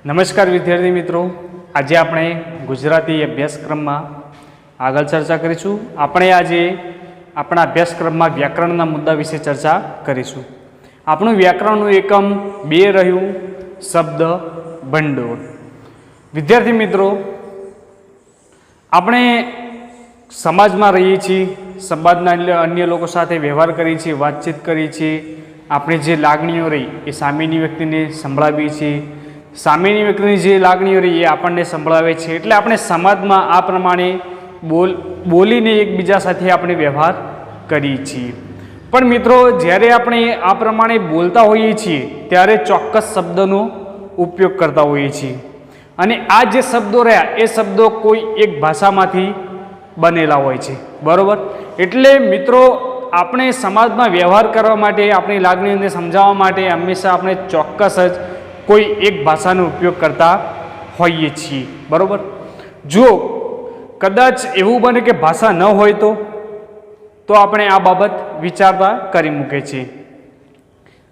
નમસ્કાર વિદ્યાર્થી મિત્રો, આજે આપણે ગુજરાતી અભ્યાસક્રમમાં આગળ ચર્ચા કરીશું. આપણે આજે આપણા અભ્યાસક્રમમાં વ્યાકરણના મુદ્દા વિશે ચર્ચા કરીશું. આપણું વ્યાકરણનું એકમ 2 રહ્યું શબ્દ ભંડોળ. વિદ્યાર્થી મિત્રો, આપણે સમાજમાં રહીએ છીએ, સમાજના અન્ય લોકો સાથે વ્યવહાર કરીએ છીએ, વાતચીત કરીએ છીએ. આપણી જે લાગણીઓ રહી એ સામેની વ્યક્તિને સંભળાવીએ છીએ, સામેની વ્યક્તિની જે લાગણીઓ રહી એ આપણને સંભળાવે છે. એટલે આપણે સમાજમાં આ પ્રમાણે બોલીને એકબીજા સાથે આપણે વ્યવહાર કરીએ છીએ. પણ મિત્રો, જ્યારે આપણે આ પ્રમાણે બોલતા હોઈએ છીએ ત્યારે ચોક્કસ શબ્દનો ઉપયોગ કરતા હોઈએ છીએ, અને આ જે શબ્દો રહ્યા એ શબ્દો કોઈ એક ભાષામાંથી બનેલા હોય છે, બરાબર. એટલે મિત્રો, આપણે સમાજમાં વ્યવહાર કરવા માટે, આપણી લાગણીઓને સમજાવવા માટે હંમેશા આપણે ચોક્કસ જ કોઈ એક ભાષાનો ઉપયોગ કરતા હોઈએ છીએ, બરાબર. જો કદાચ એવું બને કે ભાષા ન હોય તો આપણે આ બાબત વિચારતા કરી મૂકે છીએ.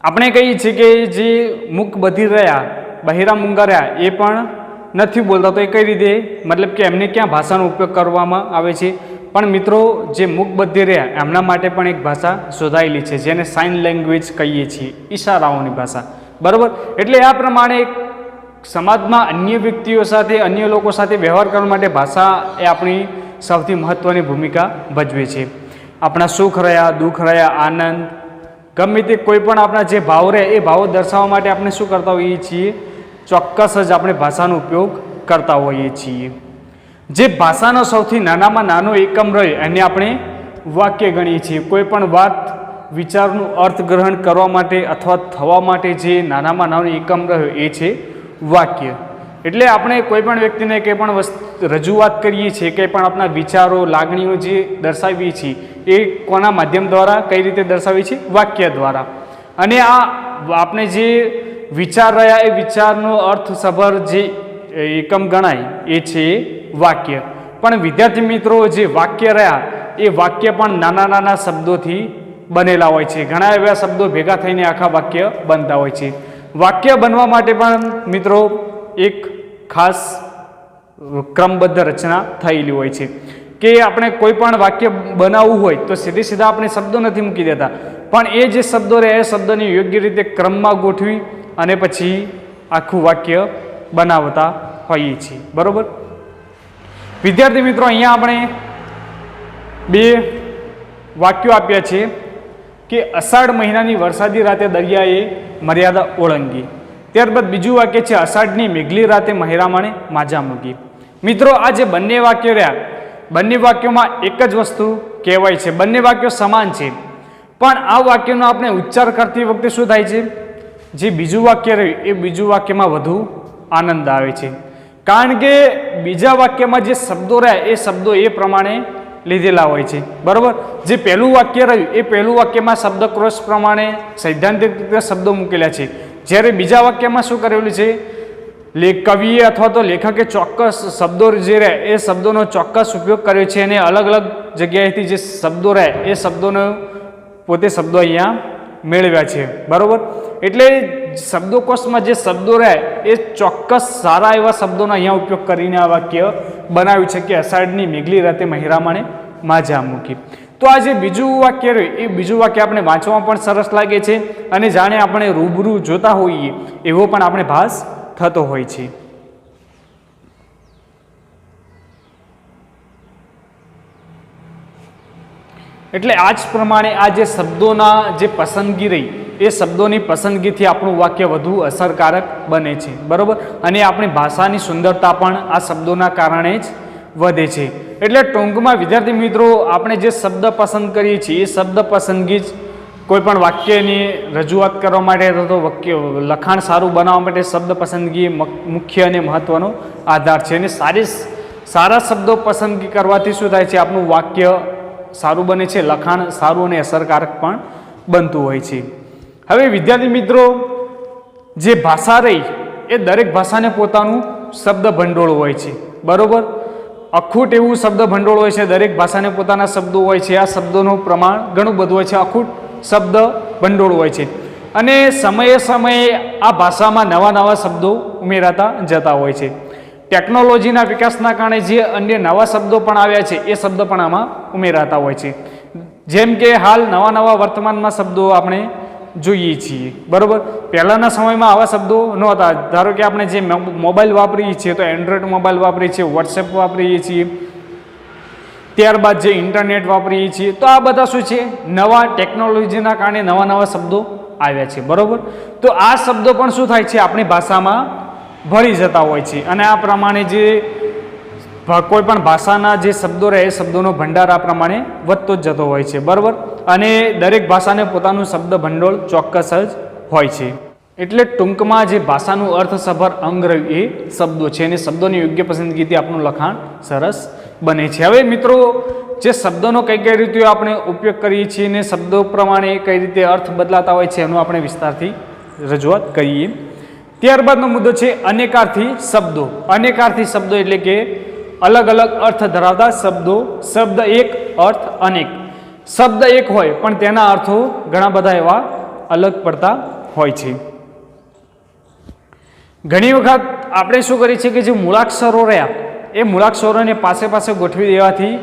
આપણે કહીએ છીએ કે જે મૂક બધિર રહ્યા, બહેરા મૂંગા રહ્યા, એ પણ નથી બોલતા, તો એ કઈ રીતે, મતલબ કે એમને ક્યાં ભાષાનો ઉપયોગ કરવામાં આવે છે? પણ મિત્રો, જે મૂક બધિર રહ્યા એમના માટે પણ એક ભાષા શોધાયેલી છે, જેને સાઇન લેંગ્વેજ કહીએ છીએ, ઈશારાઓની ભાષા, બરાબર. એટલે આ પ્રમાણે સમાજમાં અન્ય વ્યક્તિઓ સાથે, અન્ય લોકો સાથે વ્યવહાર કરવા માટે ભાષા એ આપણી સૌથી મહત્ત્વની ભૂમિકા ભજવે છે. આપણા સુખ રહ્યા, દુઃખ રહ્યા, આનંદ, ગમે તે કોઈ પણ આપણા જે ભાવ રહ્યા એ ભાવો દર્શાવવા માટે આપણે શું કરતા હોઈએ છીએ? ચોક્કસ જ આપણે ભાષાનો ઉપયોગ કરતા હોઈએ છીએ. જે ભાષાનો સૌથી નાનામાં નાનો એકમ રહ્યો એને આપણે વાક્ય ગણીએ છીએ. કોઈ પણ વાત, વિચારનું અર્થગ્રહણ કરવા માટે અથવા થવા માટે જે નાનામાં નાનો એકમ રહ્યો એ છે વાક્ય. એટલે આપણે કોઈ પણ વ્યક્તિને કંઈ પણ રજૂઆત કરીએ છીએ, કંઈ પણ આપણા વિચારો, લાગણીઓ જે દર્શાવીએ છીએ એ કોના માધ્યમ દ્વારા, કઈ રીતે દર્શાવીએ છીએ? વાક્ય દ્વારા. અને આ આપણે જે વિચાર રહ્યા એ વિચારનો અર્થસભર જે એકમ ગણાય એ છે વાક્ય. પણ વિદ્યાર્થી મિત્રો, જે વાક્ય રહ્યા એ વાક્ય પણ નાના નાના શબ્દોથી બનેલા હોય છે. ઘણા એવા શબ્દો ભેગા થઈને આખા વાક્ય બનતા હોય છે. વાક્ય બનવા માટે પણ મિત્રો એક ખાસ ક્રમબદ્ધ રચના થયેલી હોય છે કે આપણે કોઈ પણ વાક્ય બનાવવું હોય તો સીધા આપણે શબ્દો નથી મૂકી દેતા, પણ એ જે શબ્દો રહે એ શબ્દોને યોગ્ય રીતે ક્રમમાં ગોઠવી અને પછી આખું વાક્ય બનાવતા હોઈએ છીએ, બરાબર. વિદ્યાર્થી મિત્રો, અહીંયા આપણે 2 વાક્યો આપ્યા છે કે અષાઢ મહિનાની વરસાદી રાતે દરિયાએ મર્યાદા ઓળંગી. ત્યારબાદ બીજું વાક્ય છે અષાઢની મેઘલી રાતે મહેરામણે માજા મૂકી. મિત્રો, આ જે બંને વાક્યો રહ્યા, બંને વાક્યોમાં એક જ વસ્તુ કહેવાય છે, બંને વાક્યો સમાન છે. પણ આ વાક્યનો આપણે ઉચ્ચાર કરતી વખતે શું થાય છે? જે બીજું વાક્ય રહ્યું એ બીજું વાક્યમાં વધુ આનંદ આવે છે, કારણ કે બીજા વાક્યમાં જે શબ્દો રહ્યા એ શબ્દો એ પ્રમાણે લીધેલા હોય છે, બરાબર. જે પહેલું વાક્ય રહ્યું એ પહેલું વાક્યમાં શબ્દકોશ પ્રમાણે સૈદ્ધાંતિક રીતે શબ્દો મૂકેલા છે, જ્યારે બીજા વાક્યમાં શું કરેલું છે? કવિએ અથવા તો લેખકે ચોક્કસ શબ્દો જે રહ્યા એ શબ્દોનો ચોક્કસ ઉપયોગ કર્યો છે, અને અલગ અલગ જગ્યાએથી જે શબ્દો રહ્યા એ શબ્દોનો પોતે શબ્દો અહીંયા મેળવ્યા છે, બરાબર. એટલે શબ્દકોશમાં જે શબ્દો રહ્યા એ ચોક્કસ સારા એવા શબ્દોનો અહીંયા ઉપયોગ કરીને આ વાક્ય બનાવ્યું છે કે અષાઢની મેઘલી રાતે મહેરામણે માજા મૂકી. તો આ જે બીજું વાક્ય રહ્યું એ બીજું વાક્ય આપણે વાંચવામાં પણ સરસ લાગે છે, અને જાણે આપણે રૂબરૂ જોતા હોઈએ એવો પણ આપણે ભાસ થતો હોય છે. એટલે આ જ પ્રમાણે આ જે શબ્દોના જે પસંદગી રહી એ શબ્દોની પસંદગીથી આપણું વાક્ય વધુ અસરકારક બને છે, બરાબર. અને આપણી ભાષાની સુંદરતા પણ આ શબ્દોના કારણે જ વધે છે. એટલે ટૂંકમાં વિદ્યાર્થી મિત્રો, આપણે જે શબ્દ પસંદ કરીએ છીએ એ શબ્દ પસંદગી જ કોઈ પણ વાક્યની રજૂઆત કરવા માટે અથવા તો લખાણ સારું બનાવવા માટે શબ્દ પસંદગી મુખ્ય અને મહત્ત્વનો આધાર છે. અને સારા શબ્દો પસંદગી કરવાથી શું થાય છે? આપણું વાક્ય સારું બને છે, લખાણ સારું અને અસરકારક પણ બનતું હોય છે. હવે વિદ્યાર્થી મિત્રો, જે ભાષા રહી એ દરેક ભાષાને પોતાનું શબ્દ ભંડોળ હોય છે, બરાબર. અખૂટ એવું શબ્દ ભંડોળ હોય છે, દરેક ભાષાને પોતાના શબ્દો હોય છે. આ શબ્દોનું પ્રમાણ ઘણું બધું હોય છે, અખૂટ શબ્દ ભંડોળ હોય છે. અને સમયે સમયે આ ભાષામાં નવા નવા શબ્દો ઉમેરાતા જતા હોય છે. ટેકનોલોજીના વિકાસના કારણે જે અન્ય નવા શબ્દો પણ આવ્યા છે એ શબ્દો પણ આમાં ઉમેરાતા હોય છે. જેમ કે હાલ નવા નવા વર્તમાનમાં શબ્દો આપણે જોઈએ છીએ, બરોબર. પહેલાંના સમયમાં આવા શબ્દો નહોતા. ધારો કે આપણે જે મોબાઈલ વાપરીએ છીએ તો એન્ડ્રોઈડ મોબાઈલ વાપરીએ છીએ, વોટ્સએપ વાપરીએ છીએ, ત્યારબાદ જે ઇન્ટરનેટ વાપરીએ છીએ, તો આ બધા શું છે, નવા ટેકનોલોજીના કારણે નવા નવા શબ્દો આવ્યા છે, બરોબર. તો આ શબ્દો પણ શું થાય છે, આપણી ભાષામાં ભળી જતા હોય છે. અને આ પ્રમાણે જે કોઈ પણ ભાષાના જે શબ્દો રહે એ શબ્દોનો ભંડાર આ પ્રમાણે વધતો જ જતો હોય છે, બરાબર. અને દરેક ભાષાને પોતાનું શબ્દ ભંડોળ ચોક્કસ જ હોય છે. એટલે ટૂંકમાં જે ભાષાનું અર્થસભર અંગ રહ્યું એ શબ્દો છે, અને શબ્દોની યોગ્ય પસંદગીથી આપણું લખાણ સરસ બને છે. હવે મિત્રો, જે શબ્દોનો કઈ કઈ રીતે આપણે ઉપયોગ કરીએ છીએ અને શબ્દો પ્રમાણે કઈ રીતે અર્થ બદલાતા હોય છે એનું આપણે વિસ્તારથી રજૂઆત કરીએ. ત્યારબાદનો મુદ્દો છે અનેકાર્થી શબ્દો. અનેકાર્થી શબ્દો એટલે કે અલગ અલગ અર્થ ધરાવતા શબ્દો. શબ્દ એક, અર્થ અનેક. શબ્દ એક હોય પણ તેના અર્થો ઘણા બધા એવા અલગ પડતા હોય છે. ઘણી વખત આપણે શું કરીએ છીએ કે જે મૂળાક્ષરો રહ્યા એ મૂળાક્ષરોને પાસે પાસે ગોઠવી દેવાથી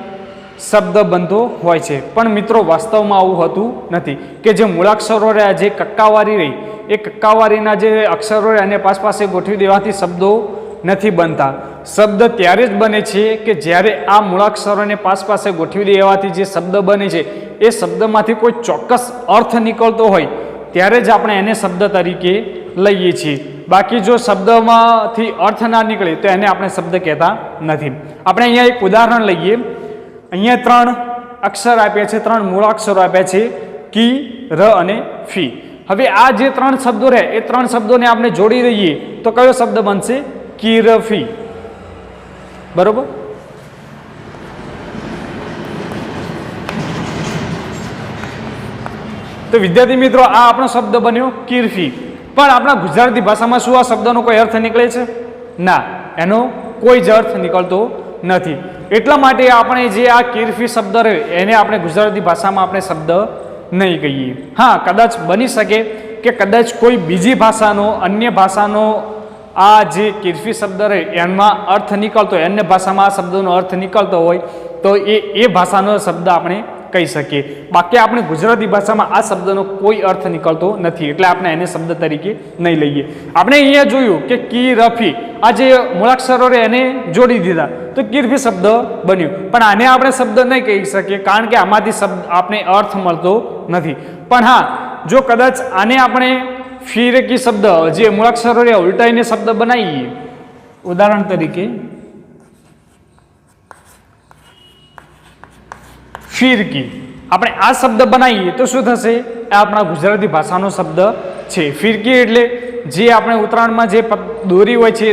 શબ્દ બનતો હોય છે. પણ મિત્રો, વાસ્તવમાં આવું હોતું નથી કે જે મૂળાક્ષરો રહ્યા, જે કક્કાવારી રહી, એ કક્કાવારીના જે અક્ષરો રહ્યા એને પાસે ગોઠવી દેવાથી શબ્દો નથી બનતા. શબ્દ ત્યારે જ બને છે કે જ્યારે આ મૂળાક્ષરોને પાસે ગોઠવી દેવાથી જે શબ્દ બને છે એ શબ્દમાંથી કોઈ ચોક્કસ અર્થ નીકળતો હોય ત્યારે જ આપણે એને શબ્દ તરીકે લઈએ છીએ. બાકી જો શબ્દમાંથી અર્થ ના નીકળે તો એને આપણે શબ્દ કહેતા નથી. આપણે અહીંયા એક ઉદાહરણ લઈએ. અહીંયા 3 અક્ષર આપ્યા છે, 3 મૂળાક્ષરો આપ્યા છે, કી, ર અને ફી. હવે આ જે 3 શબ્દો રહે એ 3 શબ્દોને આપણે જોડી દઈએ તો કયો શબ્દ બનશે? કીરફી, બરોબર. તો વિદ્યાર્થી મિત્રો, આ આપણો શબ્દ બન્યો કીરફી. પણ આપણા ગુજરાતી ભાષામાં શું આ શબ્દનો કોઈ અર્થ નીકળે છે? ના, એનો કોઈ જ અર્થ નીકળતો નથી. એટલા માટે આપણે જે આ કીરફી શબ્દ રહ્યો એને આપણે ગુજરાતી ભાષામાં આપણે શબ્દ નહીં કહીએ. હા, કદાચ બની શકે કે કદાચ કોઈ બીજી ભાષાનો, અન્ય ભાષાનો આ જે કીરફી શબ્દ રહ્યો એમાં અર્થ નીકળતો હોય, અન્ય ભાષામાં આ શબ્દનો અર્થ નીકળતો હોય તો એ ભાષાનો શબ્દ આપણે કહી શકીએ. બાકી આપણે ગુજરાતી ભાષામાં આ શબ્દનો કોઈ અર્થ નીકળતો નથી, એટલે આપણે એને શબ્દ તરીકે નહીં લઈએ. આપણે અહીંયા જોયું કે કીરફી, આ જે મૂળાક્ષરો રહે એને જોડી દીધા તો કીરફી શબ્દ બન્યું. પણ આને આપણે શબ્દ નહીં કહી શકીએ કારણ કે આમાંથી શબ્દ આપણે અર્થ મળતો નથી. પણ હા, જો કદાચ આને આપણે ફીરકી શબ્દ, જે મૂળાક્ષરો રહે ઉલટાઈને શબ્દ બનાવીએ, ઉદાહરણ તરીકે ફીરકી, આપણે આ શબ્દ બનાવીએ તો શું થશે? આ આપણા ગુજરાતી ભાષાનો શબ્દ છે. ફીરકી એટલે જે આપણે ઉત્તરાયણમાં જે દોરી હોય છે,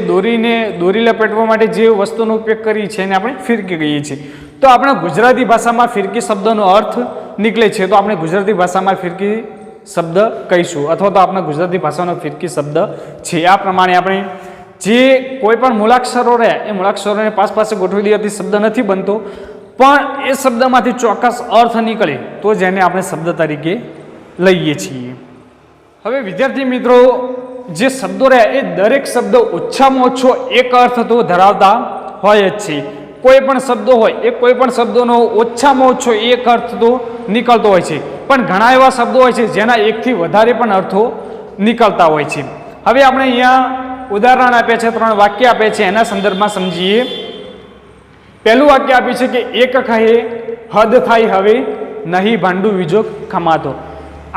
દોરી લપેટવા માટે જે વસ્તુનો ઉપયોગ કરીએ છીએ એને આપણે ફીરકી કહીએ છીએ. તો આપણે ગુજરાતી ભાષામાં ફીરકી શબ્દનો અર્થ નીકળે છે તો આપણે ગુજરાતી ભાષામાં ફીરકી શબ્દ કહીશું, અથવા તો આપણા ગુજરાતી ભાષાનો ફીરકી શબ્દ છે. આ પ્રમાણે આપણે જે કોઈ પણ મૂળાક્ષરો રહ્યા એ મૂળાક્ષરોને પાસે ગોઠવી દેવાથી શબ્દ નથી બનતો, પણ એ શબ્દમાંથી ચોક્કસ અર્થ નીકળે તો જ એને આપણે શબ્દ તરીકે લઈએ છીએ. હવે વિદ્યાર્થી મિત્રો, જે શબ્દો રહ્યા એ દરેક શબ્દ ઓછામાં ઓછો એક અર્થ તો ધરાવતા હોય જ છે. કોઈ પણ શબ્દો હોય એ કોઈ પણ શબ્દોનો ઓછામાં ઓછો એક અર્થ તો નીકળતો હોય છે, પણ ઘણા એવા શબ્દો હોય છે જેના એકથી વધારે પણ અર્થો નીકળતા હોય છે. હવે આપણે અહીંયા ઉદાહરણ આપ્યા છે, 3 વાક્ય આપ્યા છે, એના સંદર્ભમાં સમજીએ. પહેલું વાક્ય આપ્યું છે કે એક કહે હદ થાય હવે નહીં ભાંડું વિજોગ ખમાતો.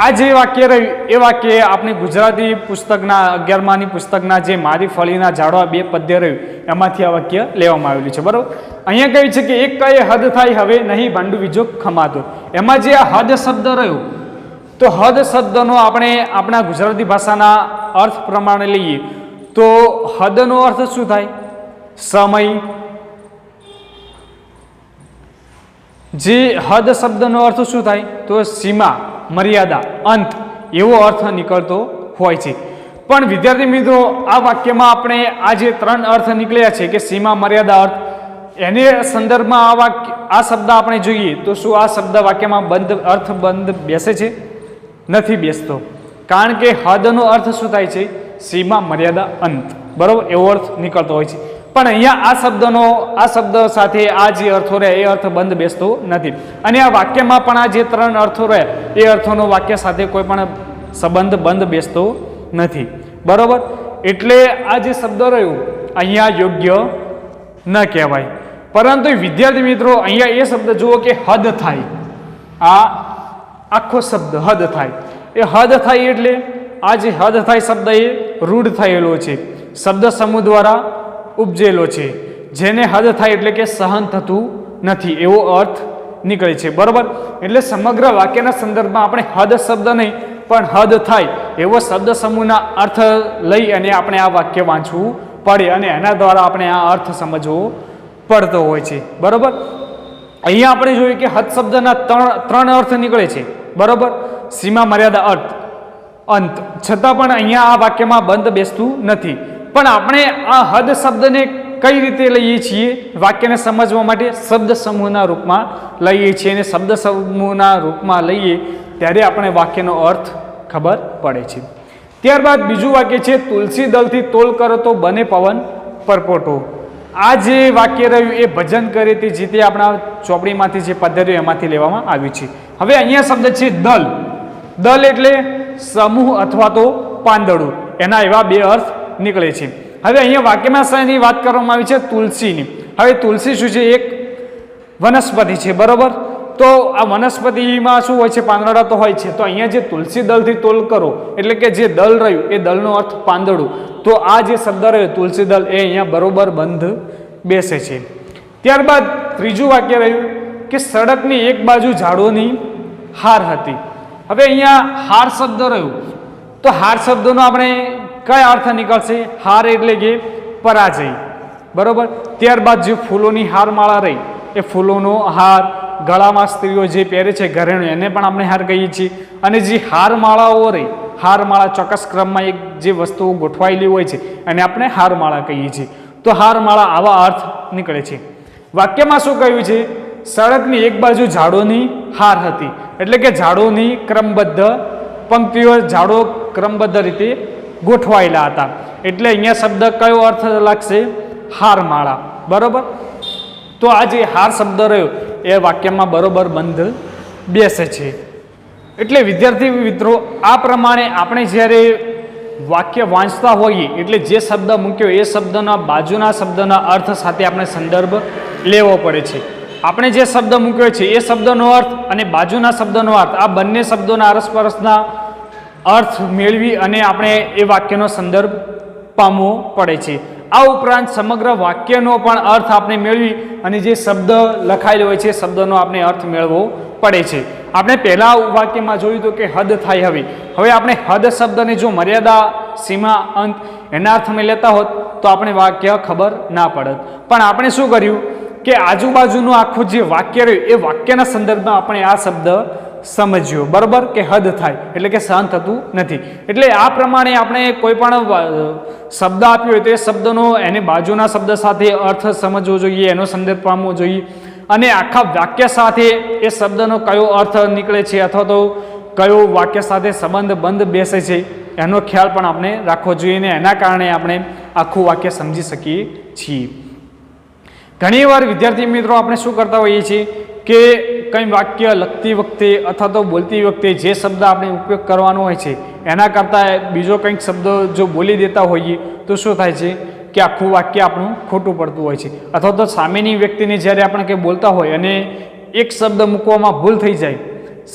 આ જે વાક્ય રહ્યું એ વાક્ય આપણે ગુજરાતી પુસ્તકના 11માની પુસ્તકના જે મારી ફળીના ઝાડવા 2 પદ્ય રહ્યું એમાંથી આ વાક્ય લેવામાં આવેલું છે, બરાબર. અહીંયા કહ્યું છે કે એક કહે હદ થાય હવે નહીં ભાંડું વિજોગ ખમાતો. એમાં જે આ હદ શબ્દ રહ્યો તો હદ શબ્દનો આપણે આપણા ગુજરાતી ભાષાના અર્થ પ્રમાણે લઈએ તો હદનો અર્થ શું થાય? સમય. જે હદ શબ્દનો અર્થ શું થાય? તો સીમા, મર્યાદા, અંત, એવો અર્થ નીકળતો હોય છે. પણ વિદ્યાર્થી મિત્રો, આ વાક્યમાં આપણે આ જે 3 અર્થ નીકળ્યા છે કે સીમા, મર્યાદા, અર્થ, એને સંદર્ભમાં આ શબ્દ આપણે જોઈએ તો શું આ શબ્દ વાક્યમાં અર્થ બંધ બેસે છે? નથી બેસતો. કારણ કે હદનો અર્થ શું થાય છે? સીમા, મર્યાદા, અંત, બરાબર, એવો અર્થ નીકળતો હોય છે. પણ અહીંયા આ શબ્દ સાથે આ જે અર્થો રહે એ અર્થ બંધ બેસતો નથી. અને આ વાક્યમાં પણ આ જે 3 અર્થો રહે એ અર્થોનો વાક્ય સાથે કોઈ પણ સંબંધ બંધ બેસતો નથી, બરાબર. એટલે આ જે શબ્દ રહ્યું અહીંયા યોગ્ય ન કહેવાય. પરંતુ વિદ્યાર્થી મિત્રો અહીંયા એ શબ્દ જુઓ કે હદ થાય. આ આખો શબ્દ હદ થાય. એ હદ થાય એટલે આ જે હદ થાય શબ્દ એ રૂઢ થયેલો છે, શબ્દ સમૂહ દ્વારા ઉપજેલો છે, જેને હદ થાય એટલે કે સહન થતું નથી એવો અર્થ નીકળે છે, બરાબર. એટલે સમગ્ર વાક્યના સંદર્ભમાં આપણે હદ શબ્દ નહીં પણ હદ થાય એવો શબ્દ સમૂહના અર્થ લઈ અને આપણે આ વાક્ય વાંચવું પડે અને એના દ્વારા આપણે આ અર્થ સમજવો પડતો હોય છે, બરાબર. અહીંયા આપણે જોયું કે હદ શબ્દના ત્રણ અર્થ નીકળે છે, બરાબર. સીમા, મર્યાદા, અર્થ, અંત. છતાં પણ અહીંયા આ વાક્યમાં બંધ બેસતું નથી. પણ આપણે આ હદ શબ્દને કઈ રીતે લઈએ છીએ? વાક્યને સમજવા માટે શબ્દ સમૂહના રૂપમાં લઈએ છીએ અને શબ્દ સમૂહના રૂપમાં લઈએ ત્યારે આપણે વાક્યનો અર્થ ખબર પડે છે. ત્યારબાદ બીજું વાક્ય છે તુલસી દલથી તોલ કરો તો બને પવન પરપોટો. આ જે વાક્ય રહ્યું એ ભજન કરે તે જીતે આપણા ચોપડીમાંથી જે પદ્ધતિઓ એમાંથી લેવામાં આવ્યું છે. હવે અહીંયા શબ્દ છે દલ. દલ એટલે સમૂહ અથવા તો પાંદડું. એના એવા 2 અર્થ નીકળે છે. હવે અહીંયા વાક્યમાં શાની વાત કરવામાં આવી છે? તુલસીની. હવે તુલસી શું છે? એક વનસ્પતિ છે, બરાબર. તો આ વનસ્પતિમાં શું હોય છે? પાંદડા તો હોય છે. તો અહીંયા જે તુલસી દલથી તોલ કરો એટલે કે જે દલ રહ્યું એ દલનો અર્થ પાંદડું. તો આ જે શબ્દ રહ્યો તુલસી દલ એ અહીંયા બરોબર બંધ બેસે છે. ત્યારબાદ ત્રીજું વાક્ય રહ્યું કે સડકની એક બાજુ ઝાડોની હાર હતી. હવે અહીંયા હાર શબ્દ રહ્યું તો હાર શબ્દનો આપણે કયા અર્થ નીકળશે? હાર એટલે કે પરાજય, બરોબર. ત્યારબાદ જે ફૂલોની હારમાળા રહી એ ફૂલોનો હાર, ગળામાં સ્ત્રીઓ જે પહેરે છે ઘરેણું એને પણ આપણે હાર કહીએ છીએ. અને જે હારમાળાઓ રહી, હારમાળા ચોક્કસ ક્રમમાં એક જે વસ્તુઓ ગોઠવાયેલી હોય છે અને આપણે હારમાળા કહીએ છીએ. તો હારમાળા આવા અર્થ નીકળે છે. વાક્યમાં શું કહ્યું છે? સડકની એક બાજુ ઝાડોની હાર હતી એટલે કે ઝાડોની ક્રમબદ્ધ પંક્તિઓ, ઝાડો ક્રમબદ્ધ રીતે ગોઠવાયેલા હતા. એટલે અહીંયા શબ્દ કયો અર્થ લાગશે? હારમાળા, બરોબર. તો આ જે હાર શબ્દ રહ્યો એ વાક્યમાં બરોબર બંધ બેસે છે. એટલે વિદ્યાર્થી મિત્રો આ પ્રમાણે આપણે જ્યારે વાક્ય વાંચતા હોઈએ એટલે જે શબ્દ મૂક્યો એ શબ્દના બાજુના શબ્દના અર્થ સાથે આપણે સંદર્ભ લેવો પડે છે. આપણે જે શબ્દ મૂક્યો છે એ શબ્દનો અર્થ અને બાજુના શબ્દનો અર્થ આ બંને શબ્દોના અરસપરસના અર્થ મેળવી અને આપણે એ વાક્યનો સંદર્ભ પામવો પડે છે. આ ઉપરાંત સમગ્ર વાક્યનો પણ અર્થ આપણે મેળવી અને જે શબ્દ લખાયેલો હોય છે શબ્દનો આપણે અર્થ મેળવવો પડે છે. આપણે પહેલા વાક્યમાં જોયું હતું કે હદ થાય. હવે આપણે હદ શબ્દને જો મર્યાદા, સીમા, અંત એના અર્થમાં લેતા હોત તો આપણે વાક્ય ખબર ના પડત. પણ આપણે શું કર્યું કે આજુબાજુનું આખું જે વાક્ય રહ્યું એ વાક્યના સંદર્ભમાં આપણે આ શબ્દ સમજ્યો, બરાબર, કે હદ થાય એટલે કે સહન થતું નથી. એટલે આ પ્રમાણે આપણે કોઈ પણ શબ્દ આપ્યો હોય તો એ શબ્દનો એને બાજુના શબ્દ સાથે અર્થ સમજવો જોઈએ, એનો સંદર્ભ પામવો જોઈએ અને આખા વાક્ય સાથે એ શબ્દનો કયો અર્થ નીકળે છે અથવા તો કયો વાક્ય સાથે સંબંધ બંધ બેસે છે એનો ખ્યાલ પણ આપણે રાખવો જોઈએ અને એના કારણે આપણે આખું વાક્ય સમજી શકીએ છીએ. ઘણીવાર વિદ્યાર્થી મિત્રો આપણે શું કરતા હોઈએ છીએ કે કંઈ વાક્ય લખતી વખતે અથવા તો બોલતી વખતે જે શબ્દ આપણે ઉપયોગ કરવાનો હોય છે એના કરતાં બીજો કંઈક શબ્દ જો બોલી દેતા હોઈએ તો શું થાય છે કે આખું વાક્ય આપણું ખોટું પડતું હોય છે. અથવા તો સામેની વ્યક્તિને જ્યારે આપણે કંઈ બોલતા હોય અને એક શબ્દ મૂકવામાં ભૂલ થઈ જાય,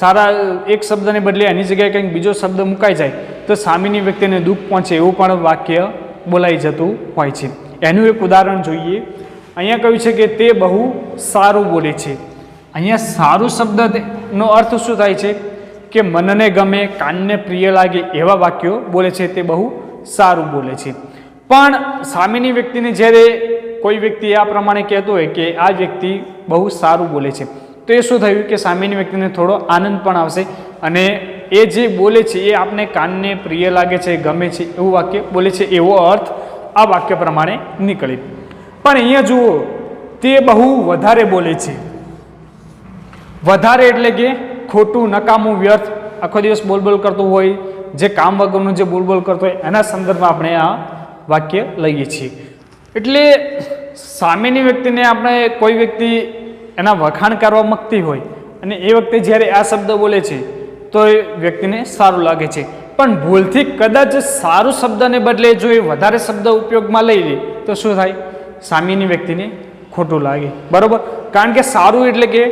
સારા એક શબ્દને બદલે એની જગ્યાએ કંઈક બીજો શબ્દ મુકાઈ જાય તો સામેની વ્યક્તિને દુઃખ પહોંચે એવું પણ વાક્ય બોલાઈ જતું હોય છે. એનું એક ઉદાહરણ જોઈએ. અહીંયા કહ્યું છે કે તે બહુ સારું બોલે છે. અહીંયા સારું શબ્દનો અર્થ શું થાય છે કે મનને ગમે, કાનને પ્રિય લાગે એવા વાક્યો બોલે છે, તે બહુ સારું બોલે છે. પણ સામેની વ્યક્તિને જ્યારે કોઈ વ્યક્તિ આ પ્રમાણે કહેતો હોય કે આ વ્યક્તિ બહુ સારું બોલે છે તો એ શું થયું કે સામેની વ્યક્તિને થોડો આનંદ પણ આવશે અને એ જે બોલે છે એ આપને કાનને પ્રિય લાગે છે, ગમે છે એવું વાક્ય બોલે છે એવો અર્થ આ વાક્ય પ્રમાણે નીકળે. પણ અહીંયા જુઓ, તે બહુ વધારે બોલે છે. વધારે એટલે કે ખોટું, નકામું, વ્યર્થ, આખો દિવસ બોલ કરતું હોય, જે કામ વગરનું જે બોલબોલ કરતો હોય એના સંદર્ભમાં આપણે આ વાક્ય લઈએ છીએ. એટલે સામેની વ્યક્તિને આપણે કોઈ વ્યક્તિ એના વખાણ કરવા માંગતી હોય અને એ વખતે જ્યારે આ શબ્દ બોલે છે તો એ વ્યક્તિને સારું લાગે છે, પણ ભૂલથી કદાચ સારું શબ્દને બદલે જો એ વધારે શબ્દ ઉપયોગમાં લઈ લે તો શું થાય? સામેની વ્યક્તિને ખોટું લાગે. બરાબર? કારણ કે સારું એટલે કે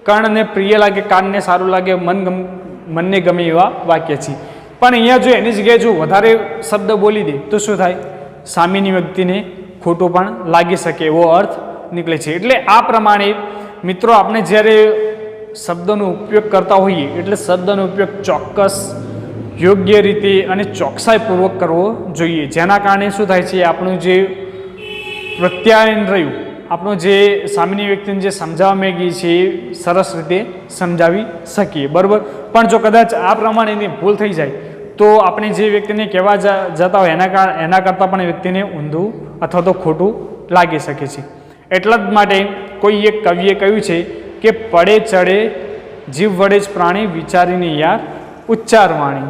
કર્ણને પ્રિય લાગે, કાનને સારું લાગે, મનને ગમે એવા વાક્ય છે. પણ અહીંયા જો એની જગ્યાએ જો વધારે શબ્દ બોલી દે તો શું થાય? સામેની વ્યક્તિને ખોટું પણ લાગી શકે એવો અર્થ નીકળે છે. એટલે આ પ્રમાણે મિત્રો આપણે જ્યારે શબ્દનો ઉપયોગ કરતા હોઈએ એટલે શબ્દનો ઉપયોગ ચોક્કસ, યોગ્ય રીતે અને ચોકસાઈપૂર્વક કરવો જોઈએ. જેના કારણે શું થાય છે? આપણું જે પ્રત્યાયન રહ્યું, આપણું જે સામેની વ્યક્તિને જે સમજાવવા માંગીએ છીએ એ સરસ રીતે સમજાવી શકીએ. બરાબર? પણ જો કદાચ આ પ્રમાણેની ભૂલ થઈ જાય તો આપણે જે વ્યક્તિને કહેવા જતા હોય એના કરતાં પણ વ્યક્તિને ઊંધું અથવા તો ખોટું લાગી શકે છે. એટલા જ માટે કોઈ એક કવિએ કહ્યું છે કે પડે ચડે જીવ વડે જ પ્રાણી વિચારીને યાર ઉચ્ચાર વાણી.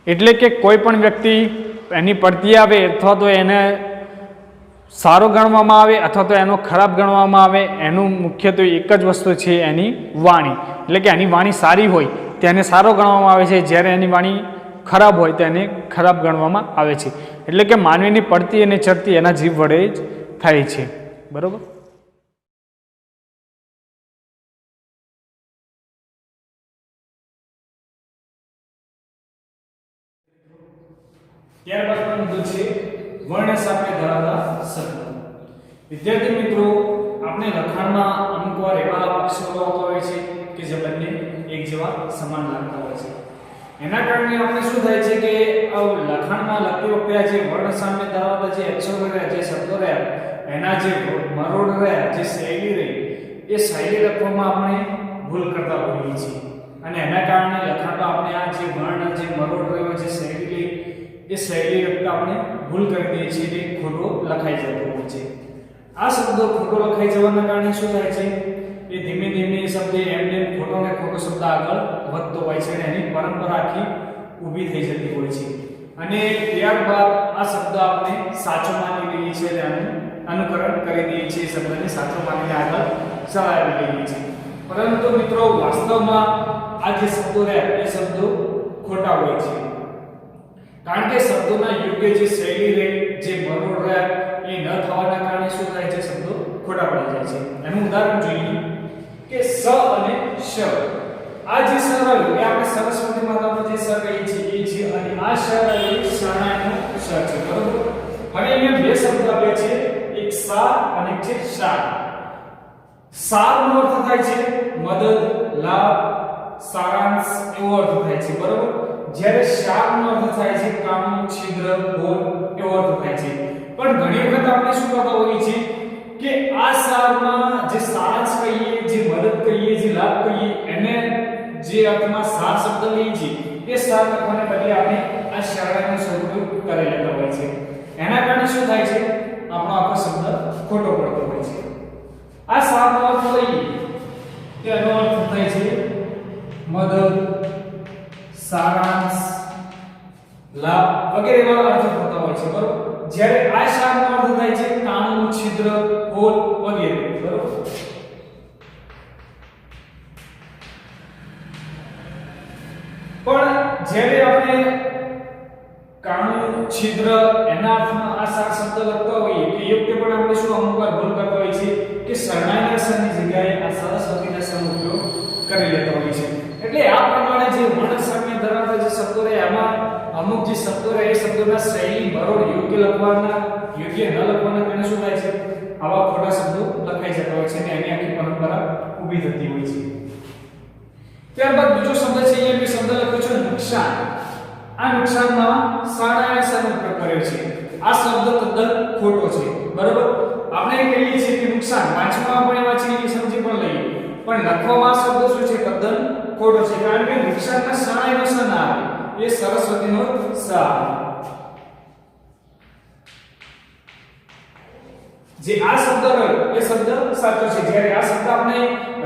એટલે કે કોઈ પણ વ્યક્તિ એની પડતી આવે અથવા તો એને સારો ગણવામાં આવે અથવા તો એનો ખરાબ ગણવામાં આવે, એનું મુખ્યત્વે એક જ વસ્તુ છે એની વાણી. એટલે કે એની વાણી સારી હોય તેને સારો ગણવામાં આવે છે, જ્યારે એની વાણી ખરાબ હોય તેને ખરાબ ગણવામાં આવે છે. એટલે કે માનવીની પડતી અને ચડતી એના જીવ વડે જ થાય છે. બરાબર? ત્યારબાદ મુદ્દો છે વર્ણ સાપે ધરાવતા શબ્દો. વિદ્યાર્થી મિત્રો, આપણે લખાણમાં અમુક વાર એવા અક્ષરો આવતા હોય છે કે જે બંને એક જેવા સમાન લાગતા હોય છે. એના કારણે આપણે શું થાય છે કે લખાણમાં લખતી વખતે આ જે વર્ણ સામે ધરાવતા જે અક્ષરો રહ્યા, જે શબ્દો રહ્યા, એના જે મરોડ રહ્યા, જે શૈલી રહી, એ શૈલી લખવામાં આપણે ભૂલ કરતા હોઈએ છીએ. અને એના કારણે લખાણમાં આપણે આ જે વર્ણ, જે મરોડ રહ્યો, જે શૈલી રહી, એ શૈલી લખતા આપણે ભૂલ કરી દઈએ છીએ, તે ખોટો લખાઈ જતો હોય છે. આ શબ્દો ખોટો લખાઈ જવાના કારણે શું થાય છે? એ ધીમે ધીમે એ શબ્દ એમને ખોટો ને ખોટો શબ્દ આગળ વધતો હોય છે અને એની પરંપરા આખી ઊભી થઈ જતી હોય છે. અને ત્યારબાદ આ શબ્દ આપણે સાચો માની લઈએ છીએ અને અનુકરણ કરી દઈએ છીએ, શબ્દને સાચો માનીને આગળ ચલાવી લઈએ છીએ. પરંતુ મિત્રો, વાસ્તવમાં આ જે શબ્દો રહ્યા એ શબ્દો ખોટા હોય છે. કારણ કે શબ્દોના યોગ્ય જે શૈલી રહી, જે મરોડ રહ્યા, એ ન થવાના કારણે શું થાય છે? શબ્દો ખોટા પડી જાય છે. એનું ઉદાહરણ જોઈએ કે સ અને શ. આ જે સ રહ્યું એ આપણે સરસ્વતી માતાનો જે સ કહીએ છીએ એ છે, અને આ શ રહ્યું શરણાઈનો શ છે. બરોબર? હવે અહીંયા બે શબ્દ આપ્યા છે, એક સા અને એક છે શા. સારનો અર્થ થાય છે મદદ, લાભ, સારાંશ એવો અર્થ થાય છે. બરોબર? જ્યારે શારનો અર્થ થાય છે કામ, છિદ્ર, બોલ એવો અર્થ થાય છે. પણ ઘણી વખત આપણે શું કરતા હોઈએ છીએ કે આ સારમાં જે સારાંશ કહીએ, જે મદદ કહીએ, જે લાભ કહીએ, એને જે અર્થમાં સાર શબ્દ લઈએ છીએ એ સાર લખવાને બદલે આપણે આ શરણાઈનો ઉપયોગ કરી લેતા હોય છે. એના કારણે શું થાય છે? આપણો આખો શબ્દ ખોટો પડતો હોય છે. આ સારનો અર્થ લઈએ કે એનો અર્થ થાય છે મદદ, સારાંશ, લાભ વગેરે એવા અર્થ થતા હોય છે. બરોબર? જ્યારે આ શારનો અર્થ થાય છે કાણું, છિદ્ર, હોલ વગેરે. બરોબર? પણ જ્યારે આપણે કાણું, છિદ્ર એના અર્થમાં આ સાર શબ્દ લખતા હોઈએ કે એ વખતે પણ આપણે શું અમુક વાર ભૂલ કરતા હોઈએ છીએ કે શરણાઈના શની જગ્યાએ આ સરસ્વતીના શનો ઉપયોગ કરી લેતા હોઈએ છીએ. એટલે આ પ્રમાણે જે વર્ણ સામ્ય ધરાવતા જે શબ્દો રહે, એમાં અમુક જે શબ્દો રહે એ શબ્દોના શૈલી મરોડ યોગ્ય લખવાના, યોગ્ય ન લખવાના કારણે શું થાય છે? આવા ખોટા શબ્દો લખાઈ જતા હોય છે અને એની આખી પરંપરા ઊભી થતી હોય છે. ત્યારબાદ બીજો શબ્દ છે, અહીંયા મેં શબ્દ લખ્યો છે નુકસાન. આ નુકસાનમાં શરણાઈના શનો ઉપયોગ કર્યો છે. આ શબ્દ તદ્દન ખોટો છે. બરાબર? આપણે કહીએ છીએ કે નુકસાન, વાંચવામાં આપણે વાંચીને સમજી પણ લઈએ, પણ લખવામાં શબ્દ શું છે? તદ્દન ખોટો છે. કારણ કે નુકસાનના શરણાઈનો સ ના આવે, એ સરસ્વતીનો સ આવે. જે આ શબ્દ રહ્યો એ શબ્દ સાચો છે. જ્યારે આ શબ્દ આપણે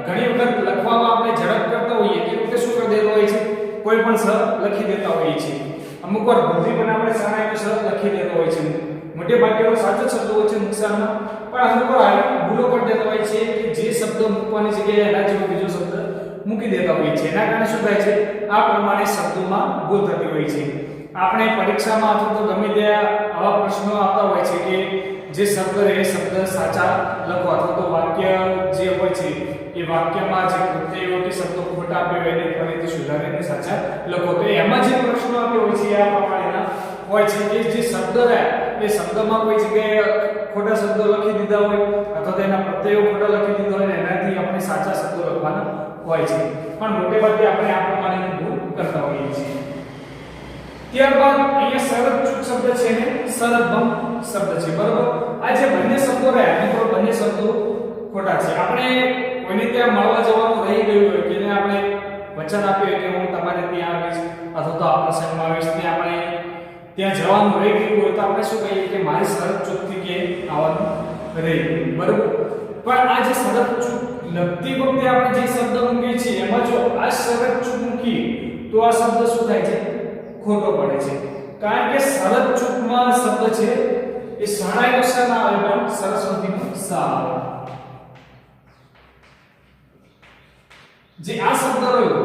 ઘણી વખત લખવામાં આપણે ઝડપ કરતા હોઈએ કે વખતે શું કરી દેતો હોય છે? કોઈ પણ સ લખી દેતા હોઈએ છીએ. અમુક વાર ભૂલથી પણ આપણે શરણાઈનો સ લખી દેતા હોઈએ છીએ. મોટે ભાગે સાચો શબ્દ હોય છે નુકસાનનો, પણ અમુક વાર ભૂલો કરી દેતા હોય છે કે જે શબ્દ મૂકવાની જગ્યાએ એના જેવો બીજો શબ્દ મૂકી દેતા હોય છે. એના કારણે શું થાય છે, આ પ્રમાણે શબ્દોમાં ભૂલ થતી હોય છે. આપણે પરીક્ષામાં અથવા તો ગમે ત્યાં આવા પ્રશ્નો આવતા હોય છે કે જે શબ્દ એ શબ્દ સાચા લખો અથવા તો વાક્ય જે હોય છે એ વાક્યમાં જે પ્રત્યયો કે શબ્દો ખોટા આપ્યા હોય એને ફરીથી સુધારીને સાચા લખો. તો એમાં જે પ્રશ્નો આપ્યો હોય છે આ પ્રમાણેના હોય છે કે જે શબ્દ રહ્યા એ શબ્દમાં કોઈ જગ્યાએ ખોટા શબ્દો લખી દીધા હોય અથવા તો એના પ્રત્યયો ખોટા લખી દીધા હોય ને એનાથી આપણે સાચા શબ્દો લખવાના હોય છે. પણ મોટે ભાગે આપણે આ પ્રમાણેની ભૂલ કરતા હોઈએ છીએ. ત્યારબાદ અહીંયા શરત ચૂક શબ્દ છે ને શરત ભંગ શબ્દ છે, બરોબર. આ જે બંને શબ્દો રહ્યા મિત્રો બંને શબ્દો ખોટા છે. આપણે કોઈને ત્યાં મળવા જવાનું રહી ગયું હોય કે એને આપણે વચન આપ્યું કે હું તમારે ત્યાં આવીશ અથવા તો આ પ્રસંગમાં આવીશ ને આપણે ત્યાં જવાનું રહી ગયું હોય તો આપણે શું કહીએ કે મારી શરત ચૂકથી કે આવવાનું રહી ગયું, બરોબર. પણ આ જે શરત ચૂક લખતી વખતે આપણે જે શબ્દ મૂકીએ છીએ એમાં જો આ શરત ચૂક મૂકીએ તો આ શબ્દ શું થાય છે, ખોટો પડે છે. કારણ કે શરત ચૂકમાં શબ્દ છે એ શરણાઈનો સ ના આવે પણ સરસ્વતીનો સ આવે. જે આ શબ્દ રહ્યો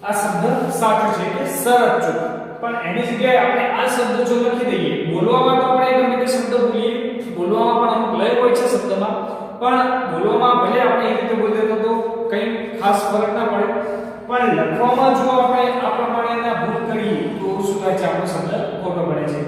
આ શબ્દ સાચો છે કે શરત ચૂક, પણ એની જગ્યાએ આપણે આ શબ્દ જો લખી દઈએ, બોલવામાં તો આપણે ગમે તે શબ્દ બોલીએ, બોલવામાં પણ અમુક લય હોય છે શબ્દમાં, પણ બોલવામાં ભલે આપણે એ રીતે બોલી દેતો તો કંઈ ખાસ ફરક ના પડે, પણ લખવામાં જો આપણે આ પ્રમાણેના ભૂલ કરીએ તો શું થાય છે, આપણો શબ્દ ખોટો પડે છે.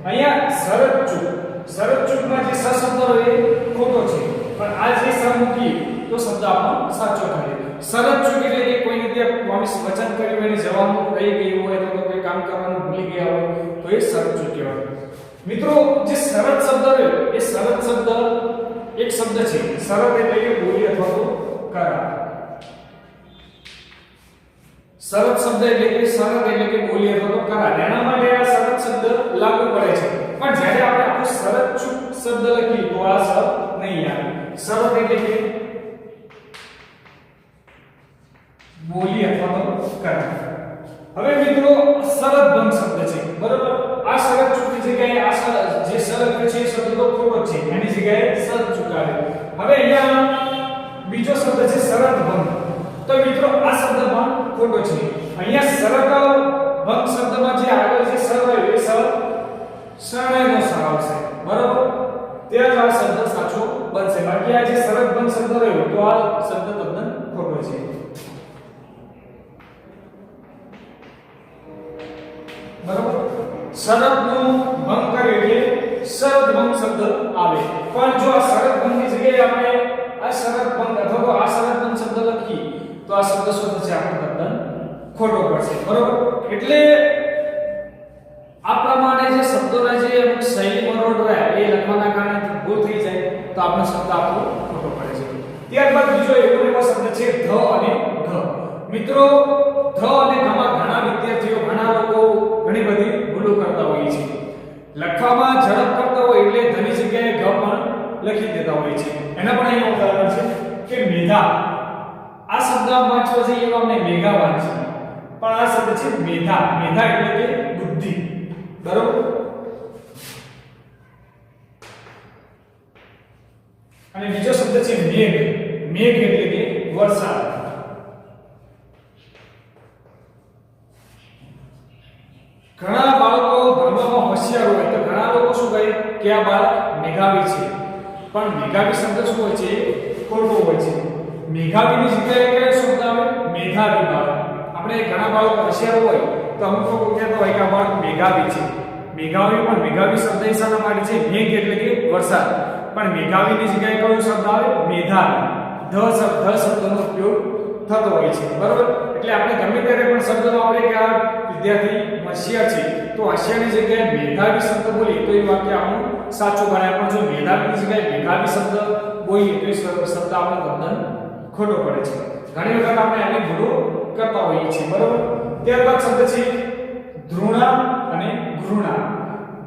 અહીંયા શરત ચૂકમાં જે સ શબ્દ રહ્યો એ ખોટો છે, પણ આ જે સ મૂકીએ તો શબ્દ આપણો સાચો થાય. શરત ચૂક એટલે કે કોઈને ત્યાં પ્રોમિસ વચન કર્યું હોય ને જવાનું રહી ગયું હોય તો કોઈ કામ કરવાનું ભૂલી ગયા હોય તો એ શરત ચૂક કહેવાય. મિત્રો જે શરત શબ્દ રહ્યો એ શરત શબ્દ એક શબ્દ છે. શરત એટલે કે બોલી અથવા તો કરાર. શરત શબ્દ એટલે કે બોલી અથવા તો કરાર. એના માટે આ શરત શબ્દ લાગુ પડે છે. પણ જ્યારે આપણે આખું શરત ચૂક શબ્દ લખીએ તો આ શબ્દ નહીં આવે. શરત એટલે કે બોલી અથવા તો કરાર. હવે મિત્રો શરત ભંગ શબ્દ છે, બરોબર. આ શરત ચૂકની જગ્યાએ આ જે શરત છે એ શબ્દ તો ખોટો છે, એની જગ્યાએ શરત ચૂક આવે. હવે અહીંયા બીજો શબ્દ છે શરત ભંગ. તો મિત્રો આ શબ્દ પણ ખોટો છે. અહીંયા શરત ભંગ શબ્દમાં જે આગળ જે સ રહ્યો એ શરણાઈનો સ આવશે, બરોબર. ત્યાં જ આ શબ્દ સાચો બનશે. બાકી આ જે શરત ભંગ શબ્દ રહ્યો તો આ શબ્દ તદ્દન ખોટો છે. બરોબર. શરતનો ભંગ કરે એટલે શરત ભંગ શબ્દ આવે. પણ જો આ શરત ભંગની જગ્યાએ આપણે આ શરત ભંગ અથવા તો આ શરત ભંગ શબ્દ લખીએ તો આ શબ્દ શું થશે, આપણો તદ્દન ખોટો પડશે, બરોબર. એટલે આ પ્રમાણે જે શબ્દોના જે અમુક શૈલી મરોડ રહ્યા એ લખવાના કારણે ભૂલ થઈ જાય તો આપણો શબ્દ આપણો ખોટો પડે છે. ત્યારબાદ બીજો એવો શબ્દ છે ધ અને ઘ. મિત્રો ધ અને ઘમાં ઘણા વિદ્યાર્થીઓ ઘણા લોકો ઘણી બધી ભૂલો કરતા હોય છે. લખવામાં ઝડપ કરતા હોય એટલે ધની જગ્યાએ ઘ પણ લખી દેતા હોય છે. એના પણ અહીંયા ઉદાહરણ છે કે મેધા. આ શબ્દ વાંચવા જઈએ તો આપણે મેઘા વાંચીએ, પણ આ શબ્દ છે મેધા. મેધા એટલે કે બુદ્ધિ, બરોબર. અને બીજો શબ્દ છે મેઘ. મેઘ એટલે કે વરસાદ. ઘણા બાળકો ભણવામાં હોશિયાર હોય તો ઘણા લોકો શું કહે કે આ બાળક મેઘાવી છે, પણ મેઘાવી શબ્દ શું હોય છે, ખોટો હોય છે. મેઘાવીની જગ્યાએ કયો શબ્દ આવે, મેધાવી બાળક. આપણે ઘણા બાળકો હોશિયાર હોય તો અમુક લોકો કહેતા હોય કે આ બાળક મેઘાવી છે. મેઘાવી પણ મેઘાવી શબ્દ શાના માટે છે, મેઘ એટલે કે વરસાદ, પણ મેઘાવીની જગ્યાએ કયો શબ્દ આવે, મેધાવી. ધ શબ્દનો ઉપયોગ થતો હોય છે, બરોબર. એટલે આપણે ગમે ત્યારે પણ શબ્દ વાપરે કે આ વિદ્યાર્થી હોશિયાર છે તો હોશિયારની જગ્યાએ મેધાવી શબ્દ બોલીએ તો એ વાક્ય આપણું સાચું ગણાય. પણ જો મેધાવીની જગ્યાએ મેઘાવી શબ્દ બોલીએ તો એ શબ્દ આપણો તદ્દન ખોટો પડે છે. ઘણી વખત આપણે આની ભૂલો કરતા હોઈએ છીએ, બરોબર. ત્યારબાદ શબ્દ છે ધૃણા અને ઘૃણા.